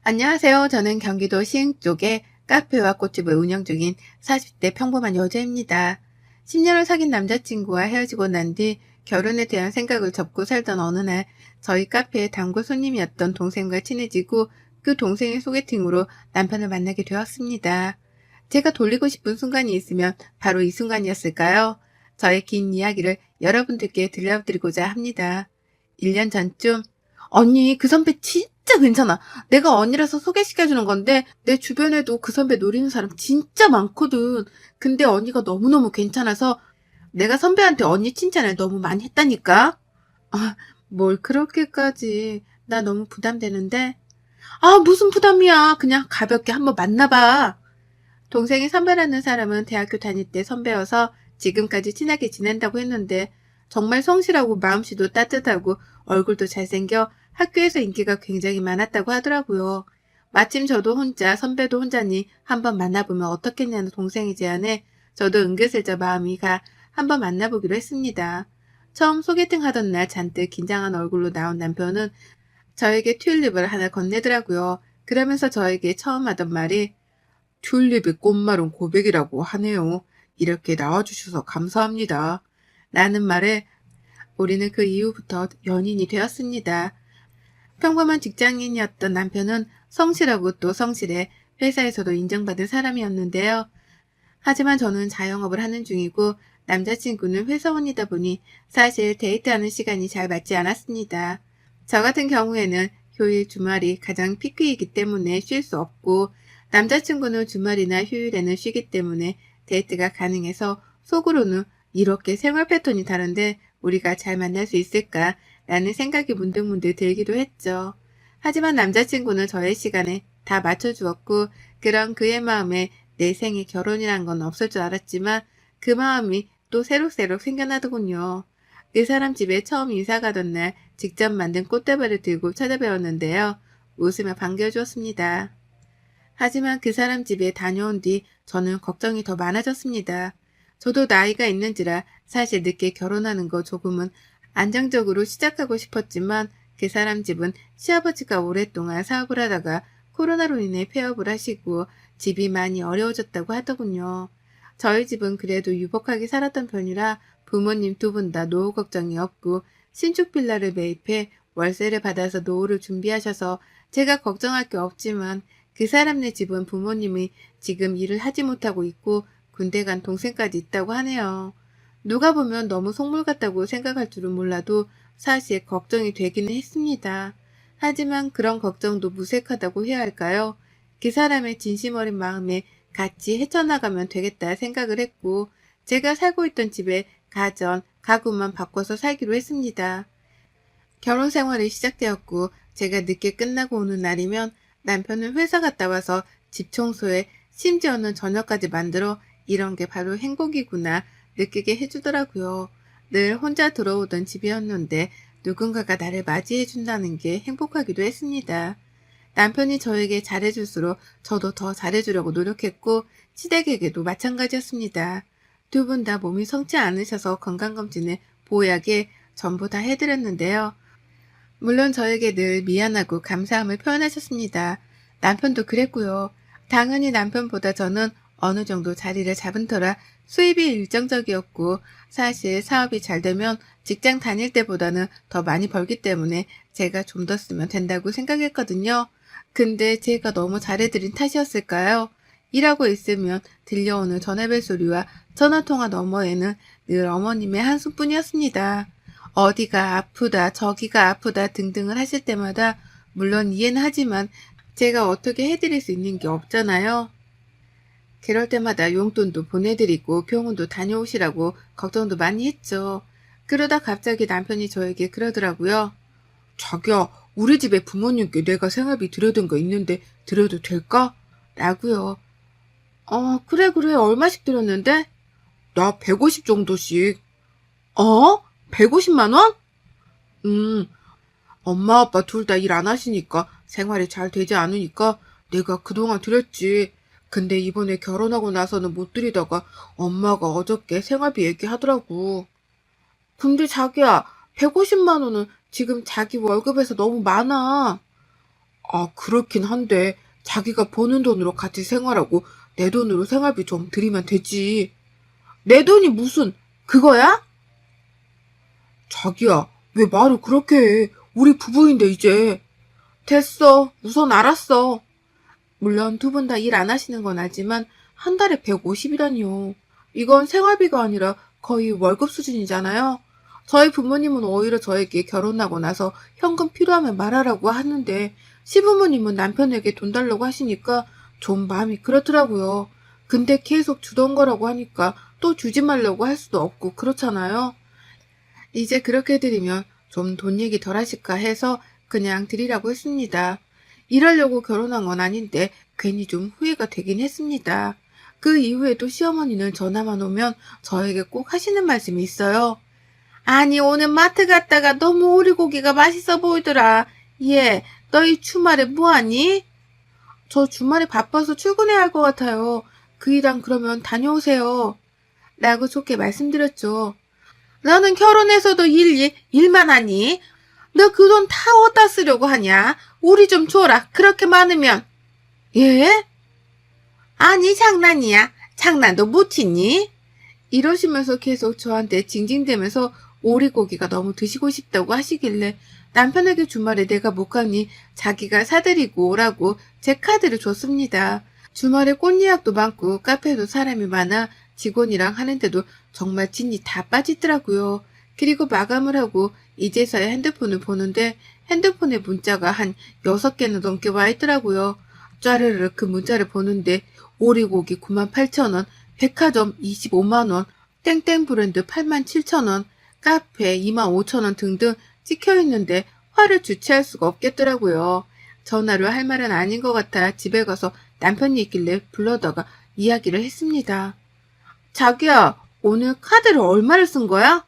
안녕하세요. 저는 경기도 시흥 쪽에 카페와 꽃집을 운영 중인 40대 평범한 여자입니다. 10년을 사귄 남자친구와 헤어지고 난 뒤 결혼에 대한 생각을 접고 살던 어느 날 저희 카페에 단골 손님이었던 동생과 친해지고 그 동생의 소개팅으로 남편을 만나게 되었습니다. 제가 돌리고 싶은 순간이 있으면 바로 이 순간이었을까요? 저의 긴 이야기를 여러분들께 들려드리고자 합니다. 1년 전쯤 언니 그 선배 진짜 괜찮아. 내가 언니라서 소개시켜주는 건데 내 주변에도 그 선배 노리는 사람 진짜 많거든. 근데 언니가 너무너무 괜찮아서 내가 선배한테 언니 칭찬을 너무 많이 했다니까. 아, 뭘 그렇게까지. 나 너무 부담되는데. 아, 무슨 부담이야. 그냥 가볍게 한번 만나봐. 동생이 선배라는 사람은 대학교 다닐 때 선배여서 지금까지 친하게 지낸다고 했는데 정말 성실하고 마음씨도 따뜻하고 얼굴도 잘생겨 학교에서 인기가 굉장히 많았다고 하더라고요. 마침 저도 혼자 선배도 혼자니 한번 만나보면 어떻겠냐는 동생의 제안에 저도 은근슬쩍 마음이 가 한번 만나보기로 했습니다. 처음 소개팅 하던 날 잔뜩 긴장한 얼굴로 나온 남편은 저에게 튤립을 하나 건네더라고요. 그러면서 저에게 처음 하던 말이 튤립의 꽃말은 고백이라고 하네요. 이렇게 나와주셔서 감사합니다. 라는 말에 우리는 그 이후부터 연인이 되었습니다. 평범한 직장인이었던 남편은 성실하고 또 성실해 회사에서도 인정받은 사람이었는데요. 하지만 저는 자영업을 하는 중이고 남자친구는 회사원이다 보니 사실 데이트하는 시간이 잘 맞지 않았습니다. 저 같은 경우에는 휴일 주말이 가장 피크이기 때문에 쉴 수 없고 남자친구는 주말이나 휴일에는 쉬기 때문에 데이트가 가능해서 속으로는 이렇게 생활 패턴이 다른데 우리가 잘 만날 수 있을까 라는 생각이 문득문득 들기도 했죠. 하지만 남자친구는 저의 시간에 다 맞춰주었고 그런 그의 마음에 내 생에 결혼이란 건 없을 줄 알았지만 그 마음이 또 새록새록 생겨나더군요. 그 사람 집에 처음 이사 가던 날 직접 만든 꽃다발을 들고 찾아뵈었는데요. 웃으며 반겨주었습니다. 하지만 그 사람 집에 다녀온 뒤 저는 걱정이 더 많아졌습니다. 저도 나이가 있는지라 사실 늦게 결혼하는 거 조금은 안정적으로 시작하고 싶었지만 그 사람 집은 시아버지가 오랫동안 사업을 하다가 코로나로 인해 폐업을 하시고 집이 많이 어려워졌다고 하더군요. 저희 집은 그래도 유복하게 살았던 편이라 부모님 두 분 다 노후 걱정이 없고 신축 빌라를 매입해 월세를 받아서 노후를 준비하셔서 제가 걱정할 게 없지만 그 사람네 집은 부모님이 지금 일을 하지 못하고 있고 군대 간 동생까지 있다고 하네요. 누가 보면 너무 속물 같다고 생각할 줄은 몰라도 사실 걱정이 되기는 했습니다. 하지만 그런 걱정도 무색하다고 해야 할까요? 그 사람의 진심 어린 마음에 같이 헤쳐나가면 되겠다 생각을 했고 제가 살고 있던 집에 가전, 가구만 바꿔서 살기로 했습니다. 결혼 생활이 시작되었고 제가 늦게 끝나고 오는 날이면 남편은 회사 갔다 와서 집 청소에 심지어는 저녁까지 만들어 이런 게 바로 행복이구나 느끼게 해주더라고요. 늘 혼자 들어오던 집이었는데 누군가가 나를 맞이해준다는 게 행복하기도 했습니다. 남편이 저에게 잘해줄수록 저도 더 잘해주려고 노력했고 시댁에게도 마찬가지였습니다. 두 분 다 몸이 성치 않으셔서 건강검진을 보약에 전부 다 해드렸는데요. 물론 저에게 늘 미안하고 감사함을 표현하셨습니다. 남편도 그랬고요. 당연히 남편보다 저는 어느 정도 자리를 잡은 터라 수입이 일정적이었고 사실 사업이 잘 되면 직장 다닐 때보다는 더 많이 벌기 때문에 제가 좀 더 쓰면 된다고 생각했거든요. 근데 제가 너무 잘해드린 탓이었을까요? 일하고 있으면 들려오는 전화벨 소리와 전화통화 너머에는 늘 어머님의 한숨뿐이었습니다. 어디가 아프다, 저기가 아프다 등등을 하실 때마다 물론 이해는 하지만 제가 어떻게 해드릴 수 있는 게 없잖아요. 그럴 때마다 용돈도 보내드리고 병원도 다녀오시라고 걱정도 많이 했죠. 그러다 갑자기 남편이 저에게 그러더라고요. 자기야, 우리 집에 부모님께 내가 생활비 드려둔 거 있는데 드려도 될까? 라고요. 그래. 얼마씩 드렸는데? 나 150 정도씩. 150만 원? 음, 엄마 아빠 둘 다 일 안 하시니까 생활이 잘 되지 않으니까 내가 그동안 드렸지. 근데 이번에 결혼하고 나서는 못 드리다가 엄마가 어저께 생활비 얘기하더라고. 근데 자기야, 150만 원은 지금 자기 월급에서 너무 많아. 아, 그렇긴 한데 자기가 버는 돈으로 같이 생활하고 내 돈으로 생활비 좀 드리면 되지. 내 돈이 무슨 그거야? 자기야, 왜 말을 그렇게 해? 우리 부부인데 이제. 됐어. 우선 알았어. 물론 두 분 다 일 안 하시는 건 알지만 한 달에 150이라니요. 이건 생활비가 아니라 거의 월급 수준이잖아요. 저희 부모님은 오히려 저에게 결혼하고 나서 현금 필요하면 말하라고 하는데 시부모님은 남편에게 돈 달라고 하시니까 좀 마음이 그렇더라고요. 근데 계속 주던 거라고 하니까 또 주지 말라고 할 수도 없고 그렇잖아요. 이제 그렇게 드리면 좀 돈 얘기 덜 하실까 해서 그냥 드리라고 했습니다. 이러려고 결혼한 건 아닌데 괜히 좀 후회가 되긴 했습니다. 그 이후에도 시어머니는 전화만 오면 저에게 꼭 하시는 말씀이 있어요. 아니, 오늘 마트 갔다가 너무 오리고기가 맛있어 보이더라. 얘, 너희 주말에 뭐하니? 저 주말에 바빠서 출근해야 할 것 같아요. 그 일당 그러면 다녀오세요. 라고 좋게 말씀드렸죠. 너는 결혼해서도 일만 하니? 너 그 돈 다 어디다 쓰려고 하냐? 우리 좀 줘라. 그렇게 많으면. 예? 아니, 장난이야. 장난도 못 치니? 이러시면서 계속 저한테 징징대면서 오리고기가 너무 드시고 싶다고 하시길래 남편에게 주말에 내가 못 가니 자기가 사드리고 오라고 제 카드를 줬습니다. 주말에 꽃 예약도 많고 카페도 사람이 많아 직원이랑 하는데도 정말 진이 다 빠지더라고요. 그리고 마감을 하고 이제서야 핸드폰을 보는데 핸드폰에 문자가 한 6개는 넘게 와 있더라고요. 짜르르 그 문자를 보는데 오리고기 98,000원, 백화점 25만원, 땡땡 브랜드 87,000원, 카페 25,000원 등등 찍혀있는데 화를 주체할 수가 없겠더라고요. 전화로 할 말은 아닌 것 같아 집에 가서 남편이 있길래 불러다가 이야기를 했습니다. 자기야, 오늘 카드를 얼마를 쓴 거야?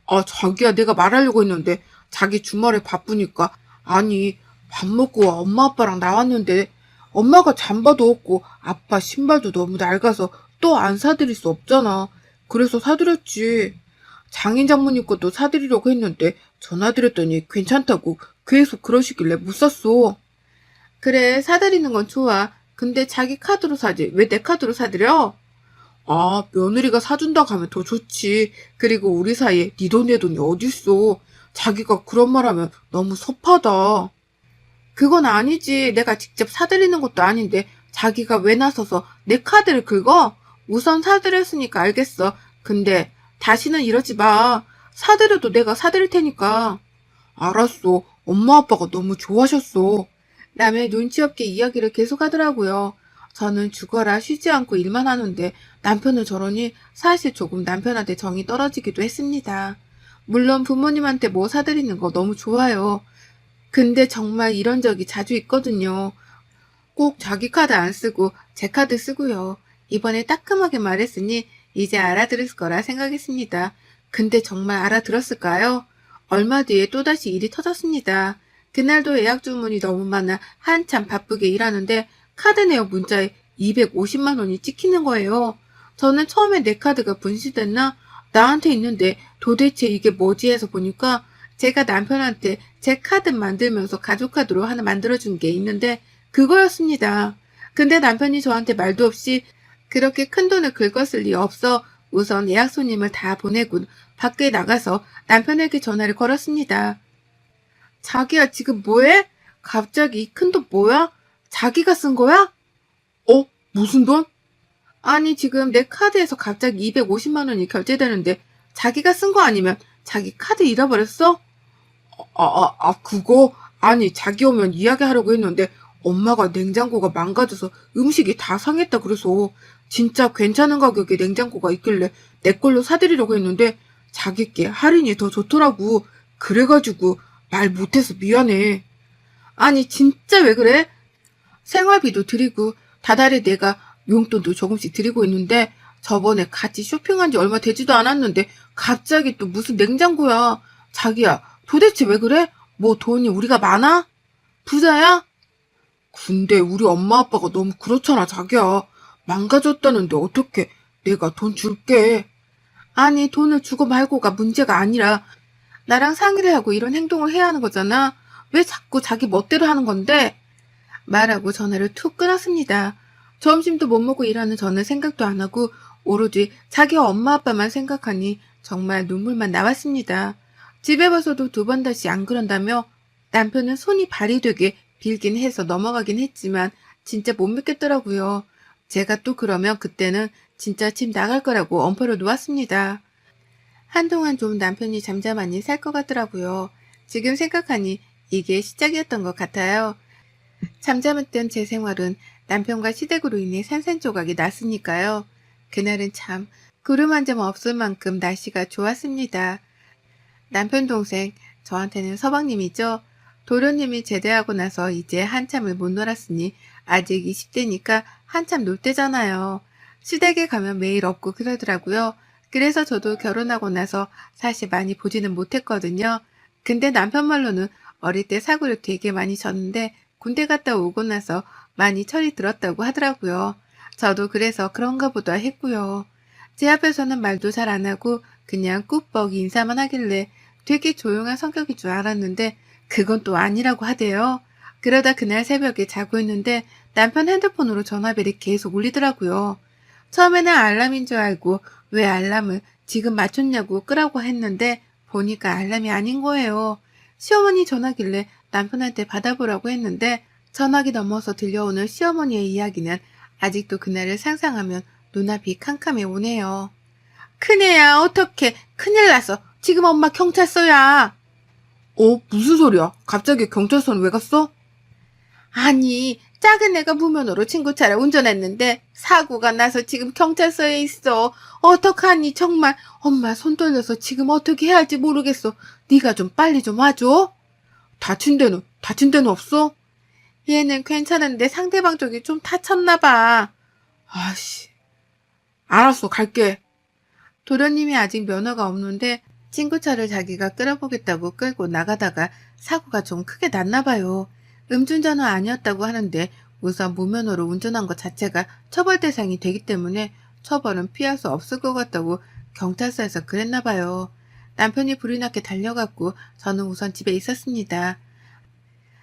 아, 자기야, 내가 말하려고 했는데 자기 주말에 바쁘니까. 아니, 밥 먹고 엄마 아빠랑 나왔는데 엄마가 잠바도 없고 아빠 신발도 너무 낡아서 또 안 사드릴 수 없잖아. 그래서 사드렸지. 장인 장모님 것도 사드리려고 했는데 전화드렸더니 괜찮다고 계속 그러시길래 못 샀어. 그래, 사드리는 건 좋아. 근데 자기 카드로 사지. 왜 내 카드로 사드려? 아, 며느리가 사준다고 하면 더 좋지. 그리고 우리 사이에 네 돈 내 돈이 어딨어. 자기가 그런 말 하면 너무 섭하다. 그건 아니지. 내가 직접 사드리는 것도 아닌데 자기가 왜 나서서 내 카드를 긁어? 우선 사드렸으니까 알겠어. 근데 다시는 이러지 마. 사드려도 내가 사드릴 테니까. 알았어. 엄마 아빠가 너무 좋아하셨어. 남의 눈치 없게 이야기를 계속하더라고요. 저는 죽어라 쉬지 않고 일만 하는데 남편은 저러니 사실 조금 남편한테 정이 떨어지기도 했습니다. 물론 부모님한테 뭐 사드리는 거 너무 좋아요. 근데 정말 이런 적이 자주 있거든요. 꼭 자기 카드 안 쓰고 제 카드 쓰고요. 이번에 따끔하게 말했으니 이제 알아들을 거라 생각했습니다. 근데 정말 알아들었을까요? 얼마 뒤에 또다시 일이 터졌습니다. 그날도 예약 주문이 너무 많아 한참 바쁘게 일하는데 카드 내역 문자에 250만 원이 찍히는 거예요. 저는 처음에 내 카드가 분실됐나? 나한테 있는데 도대체 이게 뭐지 해서 보니까 제가 남편한테 제 카드 만들면서 가족 카드로 하나 만들어준 게 있는데 그거였습니다. 근데 남편이 저한테 말도 없이 그렇게 큰 돈을 긁었을 리 없어 우선 예약 손님을 다 보내고 밖에 나가서 남편에게 전화를 걸었습니다. 자기야, 지금 뭐해? 갑자기 이 큰 돈 뭐야? 자기가 쓴 거야? 어? 무슨 돈? 아니, 지금 내 카드에서 갑자기 250만 원이 결제되는데 자기가 쓴 거 아니면 자기 카드 잃어버렸어? 그거? 아니, 자기 오면 이야기하려고 했는데 엄마가 냉장고가 망가져서 음식이 다 상했다 그래서 진짜 괜찮은 가격에 냉장고가 있길래 내 걸로 사드리려고 했는데 자기께 할인이 더 좋더라고. 그래가지고 말 못해서 미안해. 아니, 진짜 왜 그래? 생활비도 드리고 다달이 내가 용돈도 조금씩 드리고 있는데 저번에 같이 쇼핑한 지 얼마 되지도 않았는데 갑자기 또 무슨 냉장고야. 자기야, 도대체 왜 그래? 뭐 돈이 우리가 많아? 부자야? 근데 우리 엄마 아빠가 너무 그렇잖아, 자기야. 망가졌다는데 어떻게 내가 돈 줄게. 아니, 돈을 주고 말고가 문제가 아니라 나랑 상의를 하고 이런 행동을 해야 하는 거잖아. 왜 자꾸 자기 멋대로 하는 건데? 말하고 전화를 툭 끊었습니다. 점심도 못 먹고 일하는 저는 생각도 안 하고 오로지 자기 엄마 아빠만 생각하니 정말 눈물만 나왔습니다. 집에 와서도 두 번 다시 안 그런다며 남편은 손이 발이 되게 빌긴 해서 넘어가긴 했지만 진짜 못 믿겠더라고요. 제가 또 그러면 그때는 진짜 집 나갈 거라고 엄포를 놓았습니다. 한동안 좀 남편이 잠잠하니 살 것 같더라고요. 지금 생각하니 이게 시작이었던 것 같아요. 잠잠했던 제 생활은 남편과 시댁으로 인해 산산조각이 났으니까요. 그날은 참 구름 한 점 없을 만큼 날씨가 좋았습니다. 남편 동생, 저한테는 서방님이죠. 도련님이 제대하고 나서 이제 한참을 못 놀았으니 아직 20대니까 한참 놀 때잖아요. 시댁에 가면 매일 없고 그러더라고요. 그래서 저도 결혼하고 나서 사실 많이 보지는 못했거든요. 근데 남편 말로는 어릴 때 사고를 되게 많이 쳤는데 군대 갔다 오고 나서 많이 철이 들었다고 하더라고요. 저도 그래서 그런가 보다 했고요. 제 앞에서는 말도 잘 안 하고 그냥 꾹뻑 인사만 하길래 되게 조용한 성격인 줄 알았는데 그건 또 아니라고 하대요. 그러다 그날 새벽에 자고 있는데 남편 핸드폰으로 전화벨이 계속 울리더라고요. 처음에는 알람인 줄 알고 왜 알람을 지금 맞췄냐고 끄라고 했는데 보니까 알람이 아닌 거예요. 시어머니 전화길래 남편한테 받아보라고 했는데 전화기 넘어서 들려오는 시어머니의 이야기는 아직도 그날을 상상하면 눈앞이 캄캄해 오네요. 큰애야, 어떡해. 큰일 났어. 지금 엄마 경찰서야. 무슨 소리야? 갑자기 경찰서는 왜 갔어? 아니, 작은 애가 무면허로 친구 차를 운전했는데 사고가 나서 지금 경찰서에 있어. 어떡하니 정말 엄마 손 떨려서 지금 어떻게 해야 할지 모르겠어. 네가 좀 빨리 좀 와줘. 다친 데는 없어? 얘는 괜찮은데 상대방 쪽이 좀 다쳤나 봐. 아씨, 알았어, 갈게. 도련님이 아직 면허가 없는데 친구 차를 자기가 끌어보겠다고 끌고 나가다가 사고가 좀 크게 났나 봐요. 음주운전은 아니었다고 하는데 우선 무면허로 운전한 것 자체가 처벌 대상이 되기 때문에 처벌은 피할 수 없을 것 같다고 경찰서에서 그랬나 봐요. 남편이 불이 나게 달려갔고 저는 우선 집에 있었습니다.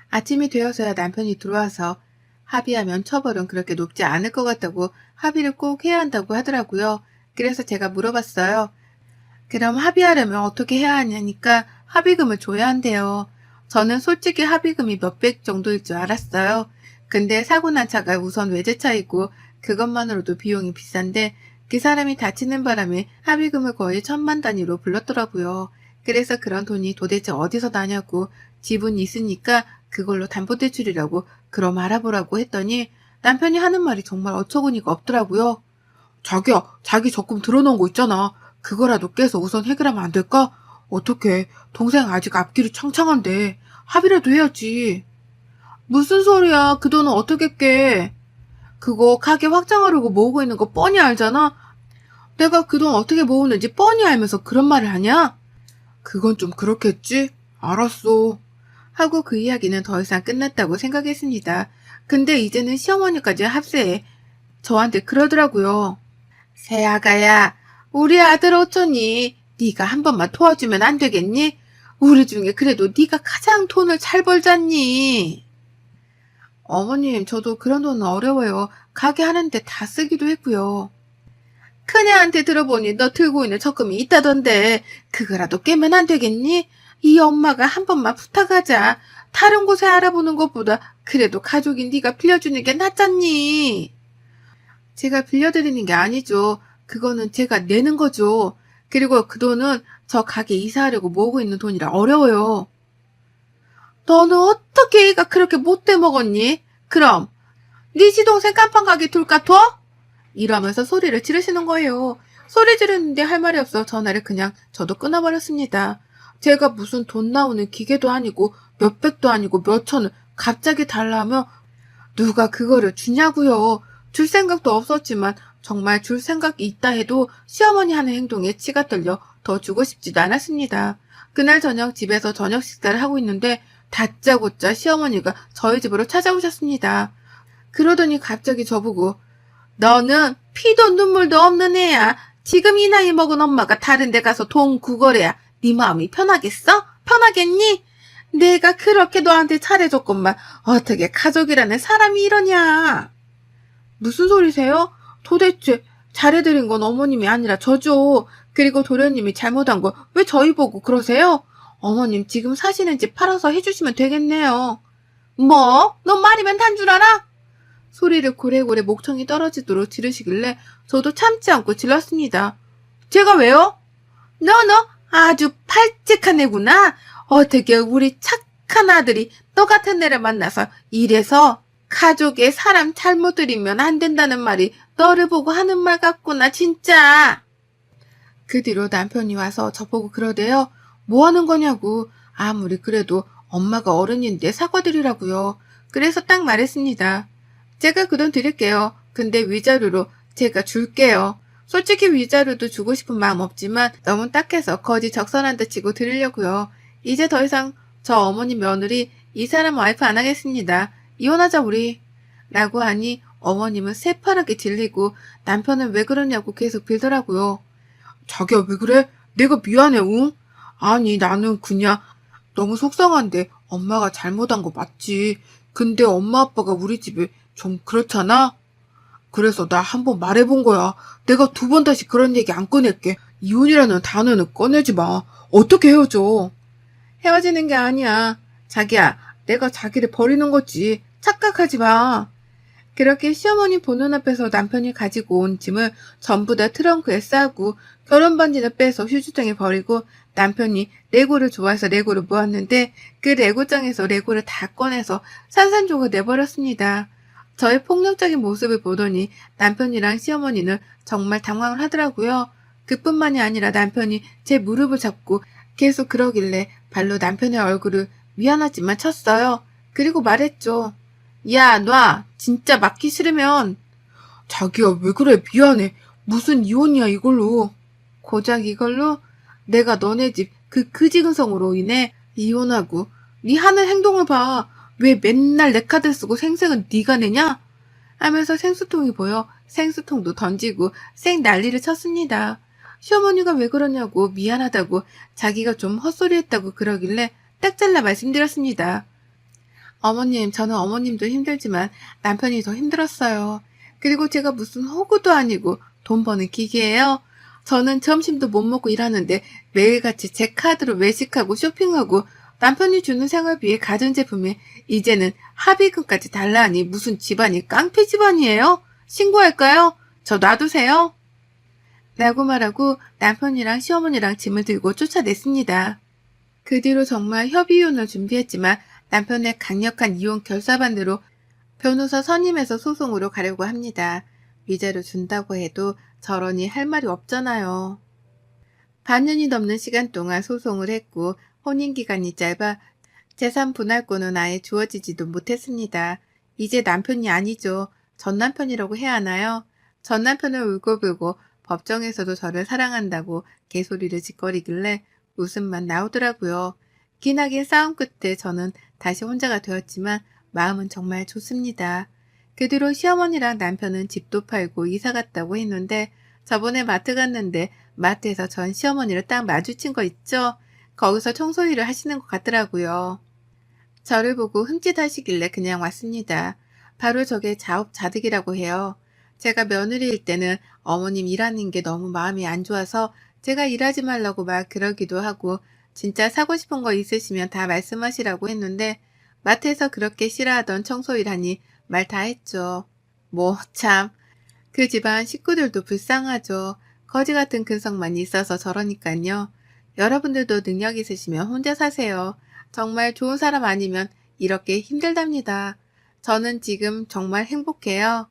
아침이 되어서야 남편이 들어와서 합의하면 처벌은 그렇게 높지 않을 것 같다고 합의를 꼭 해야 한다고 하더라고요. 그래서 제가 물어봤어요. 그럼 합의하려면 어떻게 해야 하냐니까 합의금을 줘야 한대요. 저는 솔직히 합의금이 몇백 정도일 줄 알았어요. 근데 사고 난 차가 우선 외제차이고 그것만으로도 비용이 비싼데 그 사람이 다치는 바람에 합의금을 거의 1,000만 단위로 불렀더라고요. 그래서 그런 돈이 도대체 어디서 나냐고 지분이 있으니까 그걸로 담보대출이라고 그럼 알아보라고 했더니 남편이 하는 말이 정말 어처구니가 없더라고요. 자기야, 자기 적금 들어놓은 거 있잖아. 그거라도 깨서 우선 해결하면 안 될까? 어떡해. 동생 아직 앞길이 창창한데 합의라도 해야지. 무슨 소리야. 그 돈은 어떻게 깨? 그거 가게 확장하려고 모으고 있는 거 뻔히 알잖아. 내가 그 돈 어떻게 모으는지 뻔히 알면서 그런 말을 하냐? 그건 좀 그렇겠지? 알았어. 하고 그 이야기는 더 이상 끝났다고 생각했습니다. 근데 이제는 시어머니까지 합세해. 저한테 그러더라고요. 새아가야, 우리 아들 어쩌니? 네가 한 번만 도와주면 안 되겠니? 우리 중에 그래도 네가 가장 돈을 잘 벌잖니. 어머님, 저도 그런 돈은 어려워요. 가게 하는데 다 쓰기도 했고요. 큰애한테 들어보니 너 들고 있는 적금이 있다던데 그거라도 깨면 안 되겠니? 이 엄마가 한 번만 부탁하자. 다른 곳에 알아보는 것보다 그래도 가족인 네가 빌려주는 게 낫잖니. 제가 빌려드리는 게 아니죠. 그거는 제가 내는 거죠. 그리고 그 돈은 저 가게 이사하려고 모으고 있는 돈이라 어려워요. 너는 어떻게 애가 그렇게 못돼 먹었니? 그럼 네 시동생 깜빵 가게 둘까 둬? 이러면서 소리를 지르시는 거예요. 소리 지르는데 할 말이 없어 전화를 그냥 저도 끊어버렸습니다. 제가 무슨 돈 나오는 기계도 아니고 몇백도 아니고 몇천을 갑자기 달라며 누가 그거를 주냐고요. 줄 생각도 없었지만 정말 줄 생각이 있다 해도 시어머니 하는 행동에 치가 떨려 더 주고 싶지도 않았습니다. 그날 저녁 집에서 저녁 식사를 하고 있는데 다짜고짜 시어머니가 저희 집으로 찾아오셨습니다. 그러더니 갑자기 저보고 너는 피도 눈물도 없는 애야. 지금 이 나이 먹은 엄마가 다른 데 가서 돈 구걸해야 네 마음이 편하겠어? 편하겠니? 내가 그렇게 너한테 잘해줬건만 어떻게 가족이라는 사람이 이러냐. 무슨 소리세요? 도대체 잘해드린 건 어머님이 아니라 저죠. 그리고 도련님이 잘못한 거 왜 저희 보고 그러세요? 어머님 지금 사시는 집 팔아서 해주시면 되겠네요. 뭐? 넌 말이면 단 줄 알아? 소리를 고래고래 목청이 떨어지도록 지르시길래 저도 참지 않고 질렀습니다. 제가 왜요? 너 아주 팔찍한 애구나. 어떻게 우리 착한 아들이 너 같은 애를 만나서 이래서 가족의 사람 잘못 들이면 안 된다는 말이 너를 보고 하는 말 같구나 진짜. 그 뒤로 남편이 와서 저보고 그러대요. 뭐 하는 거냐고. 아무리 그래도 엄마가 어른인데 사과드리라고요. 그래서 딱 말했습니다. 제가 그 돈 드릴게요. 근데 위자료로 제가 줄게요. 솔직히 위자료도 주고 싶은 마음 없지만 너무 딱해서 거지 적선한 듯 치고 드리려고요. 이제 더 이상 저 어머니 며느리 이 사람 와이프 안 하겠습니다. 이혼하자 우리. 라고 하니 어머님은 새파랗게 질리고 남편은 왜 그러냐고 계속 빌더라고요. 자기야 왜 그래? 내가 미안해 응? 아니 나는 그냥 너무 속상한데 엄마가 잘못한 거 맞지. 근데 엄마 아빠가 우리 집에 좀 그렇잖아? 그래서 나 한번 말해본 거야. 내가 두 번 다시 그런 얘기 안 꺼낼게. 이혼이라는 단어는 꺼내지 마. 어떻게 헤어져? 헤어지는 게 아니야. 자기야, 내가 자기를 버리는 거지. 착각하지 마. 그렇게 시어머니 보는 앞에서 남편이 가지고 온 짐을 전부 다 트렁크에 싸고 결혼 반지는 빼서 휴지통에 버리고 남편이 레고를 좋아해서 레고를 모았는데 그 레고장에서 레고를 다 꺼내서 산산조각 내버렸습니다. 저의 폭력적인 모습을 보더니 남편이랑 시어머니는 정말 당황을 하더라고요. 그뿐만이 아니라 남편이 제 무릎을 잡고 계속 그러길래 발로 남편의 얼굴을 미안하지만 쳤어요. 그리고 말했죠. 야, 놔. 진짜 맞기 싫으면. 자기야, 왜 그래? 미안해. 무슨 이혼이야, 이걸로. 고작 이걸로? 내가 너네 집 그 그지근성으로 인해 이혼하고 네 하는 행동을 봐. 왜 맨날 내 카드 쓰고 생색은 네가 내냐? 하면서 생수통이 보여 생수통도 던지고 쌩 난리를 쳤습니다. 시어머니가 왜 그러냐고 미안하다고 자기가 좀 헛소리했다고 그러길래 딱 잘라 말씀드렸습니다. 어머님, 저는 어머님도 힘들지만 남편이 더 힘들었어요. 그리고 제가 무슨 호구도 아니고 돈 버는 기계예요. 저는 점심도 못 먹고 일하는데 매일같이 제 카드로 외식하고 쇼핑하고 남편이 주는 생활비에 가전제품에 이제는 합의금까지 달라 하니 무슨 집안이 깡패 집안이에요? 신고할까요? 저 놔두세요. 라고 말하고 남편이랑 시어머니랑 짐을 들고 쫓아냈습니다. 그 뒤로 정말 협의이혼을 준비했지만 남편의 강력한 이혼 결사반대로 변호사 선임해서 소송으로 가려고 합니다. 위자료 준다고 해도 저러니 할 말이 없잖아요. 반년이 넘는 시간 동안 소송을 했고 혼인기간이 짧아 재산 분할권은 아예 주어지지도 못했습니다. 이제 남편이 아니죠. 전 남편이라고 해야 하나요? 전 남편을 울고불고 법정에서도 저를 사랑한다고 개소리를 짓거리길래 웃음만 나오더라고요. 기나긴 싸움 끝에 저는 다시 혼자가 되었지만 마음은 정말 좋습니다. 그 뒤로 시어머니랑 남편은 집도 팔고 이사 갔다고 했는데 저번에 마트 갔는데 마트에서 전 시어머니를 딱 마주친 거 있죠? 거기서 청소일을 하시는 것 같더라고요. 저를 보고 흠칫하시길래 그냥 왔습니다. 바로 저게 자업자득이라고 해요. 제가 며느리일 때는 어머님 일하는 게 너무 마음이 안 좋아서 제가 일하지 말라고 막 그러기도 하고 진짜 사고 싶은 거 있으시면 다 말씀하시라고 했는데 마트에서 그렇게 싫어하던 청소일 하니 말 다 했죠. 뭐 참, 그 집안 식구들도 불쌍하죠. 거지 같은 근성만 있어서 저러니깐요. 여러분들도 능력 있으시면 혼자 사세요. 정말 좋은 사람 아니면 이렇게 힘들답니다. 저는 지금 정말 행복해요.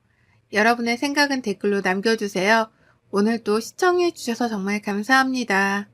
여러분의 생각은 댓글로 남겨주세요. 오늘도 시청해주셔서 정말 감사합니다.